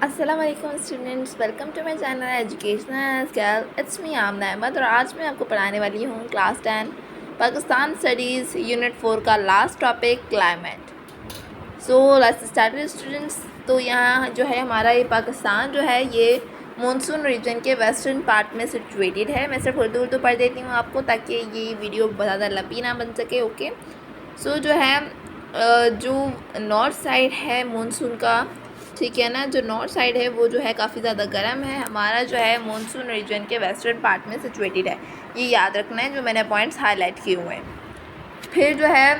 अस्सलाम वालेकुम students, welcome to my channel educational skill. It's me Aamna Ahmed और आज मैं आपको पढ़ाने वाली हूँ क्लास 10 पाकिस्तान स्टडीज़ यूनिट 4 का last topic climate. So let's start students. तो यहाँ जो है हमारा ये पाकिस्तान जो है ये मानसून रीजन के वेस्टर्न पार्ट में सिचुएटेड है। मैं सिर्फ उर्दू पढ़ देती हूँ आपको ताकि ये वीडियो ज़्यादा लंबी ना बन सके। ओके, सो जो है जो नॉर्थ साइड है मानसून का, ठीक है ना, जो नॉर्थ साइड है वो जो है काफ़ी ज़्यादा गर्म है। हमारा जो है मानसून रीजन के वेस्टर्न पार्ट में सिचुएटेड है, ये याद रखना है जो मैंने पॉइंट्स हाईलाइट किए हुए हैं। फिर जो है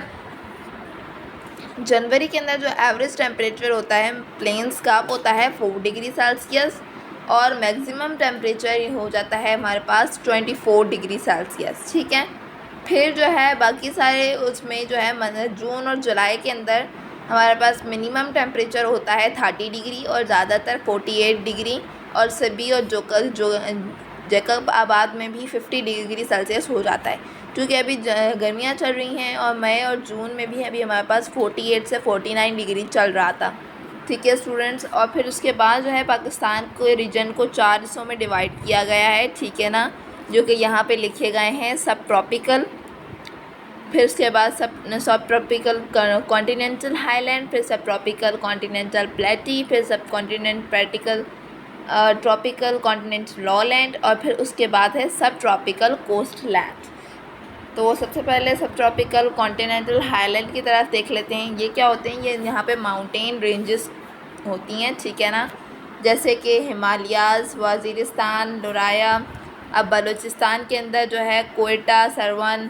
जनवरी के अंदर जो एवरेज टेम्परेचर होता है प्लेन्स का होता है 4 डिग्री सेल्सियस और मैक्सिमम टेम्परेचर हो जाता है हमारे पास 24 डिग्री सेल्सियस, ठीक है। फिर जो है बाकी सारे उसमें जो है जून और जुलाई के अंदर हमारे पास मिनिमम टेम्परेचर होता है 30 डिग्री और ज़्यादातर 48 डिग्री और सभी और जैकब आबाद में भी 50 डिग्री सेल्सियस हो जाता है, क्योंकि अभी गर्मियाँ चल रही हैं और मई और जून में भी अभी हमारे पास 48 से 49 डिग्री चल रहा था, ठीक है स्टूडेंट्स। और फिर उसके बाद जो है पाकिस्तान के रीजन को 4 हिस्सों में डिवाइड किया गया है, ठीक है ना, जो कि यहाँ पे लिखे गए हैं। सब ट्रॉपिकल, फिर उसके बाद सब ट्रॉपिकल कॉन्टिनेंटल हाईलैंड, फिर सब ट्रॉपिकल कॉन्टिनेंटल प्लेटी, फिर सब कॉन्टिनेंट प्लेटिकल ट्रॉपिकल कॉन्टिनेंटल लॉलैंड और फिर उसके बाद है सब ट्रॉपिकल कोस्ट लैंड। तो सबसे पहले सब ट्रॉपिकल कॉन्टिनेंटल हाईलैंड की तरफ देख लेते हैं। ये क्या होते हैं? ये यहाँ पे माउंटेन रेंजेस होती हैं, ठीक है ना, जैसे कि हिमालयाज़, वज़ीरिस्तान, लुराया। अब बलूचिस्तान के अंदर जो है कोयटा, सरवन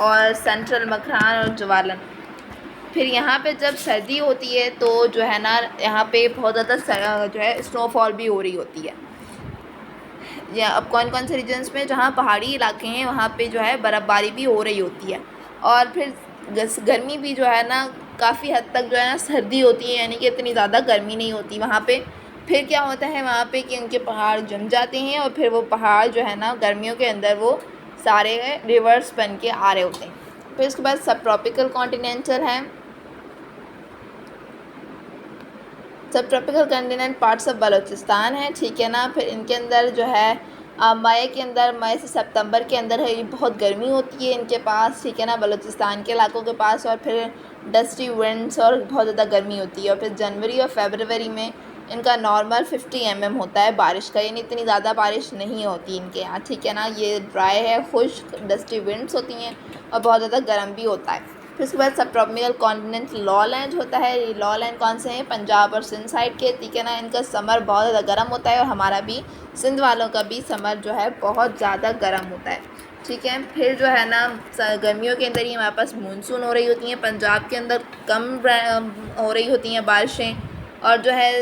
और सेंट्रल मकरान और जवालन। फिर यहाँ पे जब सर्दी होती है तो जो है ना यहाँ पे बहुत ज़्यादा जो है स्नोफॉल भी हो रही होती है। या अब कौन कौन से रीजन्स में जहाँ पहाड़ी इलाके हैं वहाँ पे जो है बर्फ़बारी भी हो रही होती है। और फिर गर्मी भी जो है ना काफ़ी हद तक जो है ना सर्दी होती है, यानी कि इतनी ज़्यादा गर्मी नहीं होती वहाँ पे। फिर क्या होता है वहाँ पे कि उनके पहाड़ जम जाते हैं और फिर वो पहाड़ जो है ना गर्मियों के अंदर वो सारे रिवर्स बन के आ रहे होते हैं। फिर उसके बाद सब ट्रॉपिकल कॉन्टिनेंटल हैं, सब tropical continent parts of Balochistan है, ठीक है ना। फिर इनके अंदर जो है मई से सितंबर के अंदर है बहुत गर्मी होती है इनके पास, ठीक है ना, बलूचिस्तान के इलाकों के पास। और फिर डस्टी विंड्स और बहुत ज़्यादा गर्मी होती है। और फिर जनवरी और फरवरी में इनका नॉर्मल 50 mm होता है बारिश का, यानी इतनी ज़्यादा बारिश नहीं होती इनके यहाँ, ठीक है ना। ये ड्राई है, खुश्क, डस्टी विंड्स होती हैं और बहुत ज़्यादा गर्म भी होता है। फिर उसके बाद सब ट्रॉपिकल कॉन्टिनेंटल लॉलैंड होता है। ये लॉलैंड कौन से हैं? पंजाब और सिंध साइड के, ठीक है ना। इनका समर बहुत ज़्यादा गर्म होता है और हमारा भी सिंध वालों का भी समर जो है बहुत ज़्यादा गर्म होता है, ठीक है। फिर जो है ना गर्मियों के अंदर ही हमारे पास मानसून हो रही होती हैं, पंजाब के अंदर कम हो रही होती हैं बारिशें, और जो है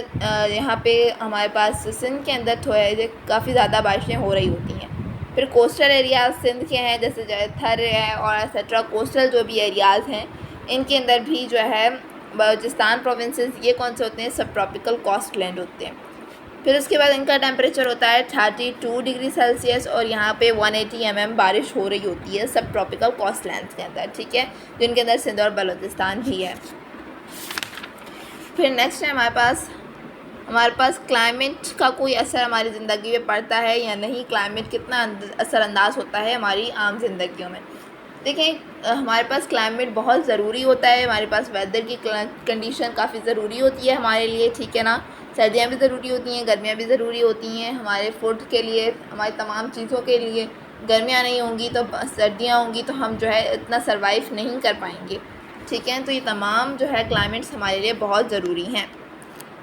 यहाँ पे हमारे पास सिंध के अंदर थोड़े काफ़ी ज़्यादा बारिशें हो रही होती हैं। फिर कोस्टल एरियाज़ सिंध के हैं, जैसे थर है और एक्सेट्रा। कोस्टल जो भी एरियाज़ हैं इनके अंदर भी जो है बलूचिस्तान प्रोविंसेस, ये कौन से होते हैं? सब ट्रॉपिकल कोस्ट लैंड होते हैं। फिर उसके बाद इनका टेम्परेचर होता है 32 डिग्री सेल्सियस और यहाँ पे 180 mm बारिश हो रही होती है सब ट्रॉपिकल कोस्ट लैंड के अंदर, ठीक है, जिनके अंदर सिंध और बलूचिस्तान भी है। फिर नेक्स्ट है हमारे पास क्लाइमेट का कोई असर हमारी ज़िंदगी में पड़ता है या नहीं, क्लाइमेट कितना असरअंदाज होता है हमारी आम जिंदगियों में। देखें, हमारे पास क्लाइमेट बहुत ज़रूरी होता है, हमारे पास वेदर की कंडीशन काफ़ी ज़रूरी होती है हमारे लिए, ठीक है ना। सर्दियाँ भी ज़रूरी होती हैं, गर्मियाँ भी ज़रूरी होती हैं हमारे फूड के लिए, हमारी तमाम चीज़ों के लिए। गर्मियाँ नहीं होंगी तो सर्दियाँ होंगी तो हम जो है इतना सर्वाइव नहीं कर पाएंगे, ठीक है। तो ये तमाम जो है क्लाइमेट्स हमारे लिए बहुत ज़रूरी हैं।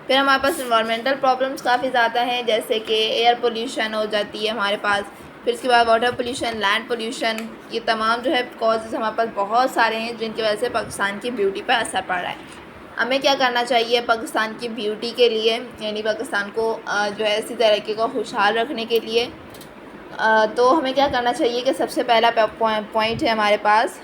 फिर हमारे पास इन्वायरमेंटल प्रॉब्लम्स काफ़ी ज़्यादा हैं, जैसे कि एयर पोल्यूशन हो जाती है हमारे पास। फिर इसके बाद वाटर पोल्यूशन, लैंड पोल्यूशन, ये तमाम जो है कॉजेज़ हमारे पास बहुत सारे हैं जिनकी वजह से पाकिस्तान की ब्यूटी पर असर पड़ रहा है। हमें क्या करना चाहिए पाकिस्तान की ब्यूटी के लिए, यानी पाकिस्तान को जो है इसी तरीके को खुशहाल रखने के लिए? तो हमें क्या करना चाहिए कि सबसे पहला पॉइंट है हमारे पास,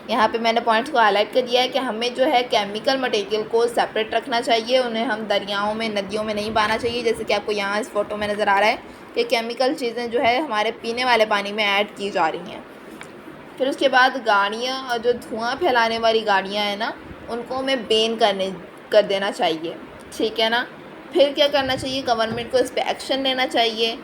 यहाँ पे मैंने पॉइंट्स को हाईलाइट कर दिया है कि हमें जो है केमिकल मटेरियल को सेपरेट रखना चाहिए, उन्हें हम दरियाओं में, नदियों में नहीं बहाना चाहिए, जैसे कि आपको यहाँ इस फोटो में नज़र आ रहा है कि केमिकल चीज़ें जो है हमारे पीने वाले पानी में ऐड की जा रही हैं। फिर उसके बाद गाड़ियाँ और जो धुआं फैलाने वाली गाड़ियाँ हैं ना, उनको हमें बैन कर देना चाहिए, ठीक है ना। फिर क्या करना चाहिए, गवर्नमेंट को इस पे एक्शन लेना चाहिए।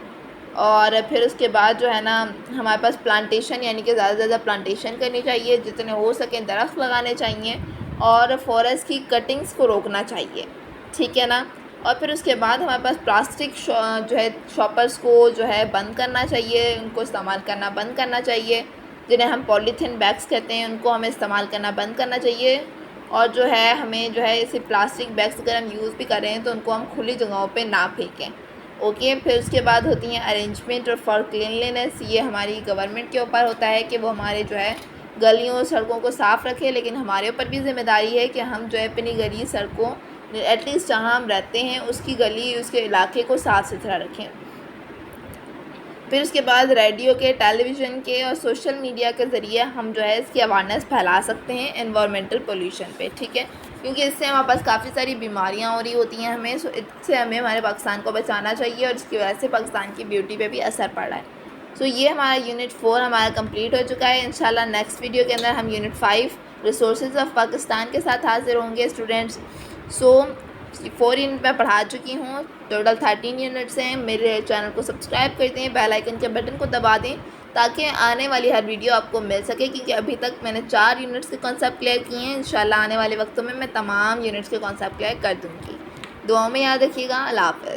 और फिर उसके बाद जो है ना हमारे पास प्लांटेशन यानी कि ज़्यादा से ज़्यादा प्लांटेशन करनी चाहिए, जितने हो सकें दरख्त लगाने चाहिए और फॉरेस्ट की कटिंग्स को रोकना चाहिए, ठीक है ना। और फिर उसके बाद हमारे पास प्लास्टिक जो है शॉपर्स को जो है बंद करना चाहिए, उनको इस्तेमाल करना बंद करना चाहिए। जिन्हें हम पॉलीथीन बैग्स कहते हैं उनको हमें इस्तेमाल करना बंद करना चाहिए। और जो है हमें जो है इसे प्लास्टिक बैग्स अगर हम यूज़ भी कर रहे हैं तो उनको हम खुली जगहों पे ना फेंकें। ओके, फिर उसके बाद होती हैं अरेंजमेंट और फॉर क्लीनलीनेस। ये हमारी गवर्नमेंट के ऊपर होता है कि वो हमारे जो है गलियों सड़कों को साफ़ रखें, लेकिन हमारे ऊपर भी ज़िम्मेदारी है कि हम जो है अपनी गली सड़कों एटलीस्ट जहाँ हम रहते हैं उसकी गली उसके इलाके को साफ़ सुथरा रखें। फिर उसके बाद रेडियो के, टेलीविज़न के और सोशल मीडिया के ज़रिए हम जो है इसकी अवेयरनेस फैला सकते हैं एनवायरमेंटल पोल्यूशन पे, ठीक है। क्योंकि इससे हमारे पास काफ़ी सारी बीमारियां हो रही होती हैं हमें, सो इससे हमें हमारे पाकिस्तान को बचाना चाहिए और इसकी वजह से पाकिस्तान की ब्यूटी पे भी असर पड़ रहा है। सो ये हमारा यूनिट 4 हमारा कंप्लीट हो चुका है। इंशाल्लाह नेक्स्ट वीडियो के अंदर हम यूनिट 5 रिसोर्सेज ऑफ पाकिस्तान के साथ हाजिर होंगे स्टूडेंट्स। सो 4 यूनिट मैं पढ़ा चुकी हूँ, टोटल 13 यूनिट्स हैं। मेरे चैनल को सब्सक्राइब कर दें, बेल आइकन के बटन को दबा दें ताकि आने वाली हर वीडियो आपको मिल सके, क्योंकि अभी तक मैंने 4 यूनिट्स के कॉन्सेप्ट क्लियर किए हैं। इंशाल्लाह आने वाले वक्तों में मैं तमाम यूनिट्स के कॉन्सेप्ट क्लियर कर दूँगी। दुआओं में याद रखिएगा। अल्लाह हाफ़िज़।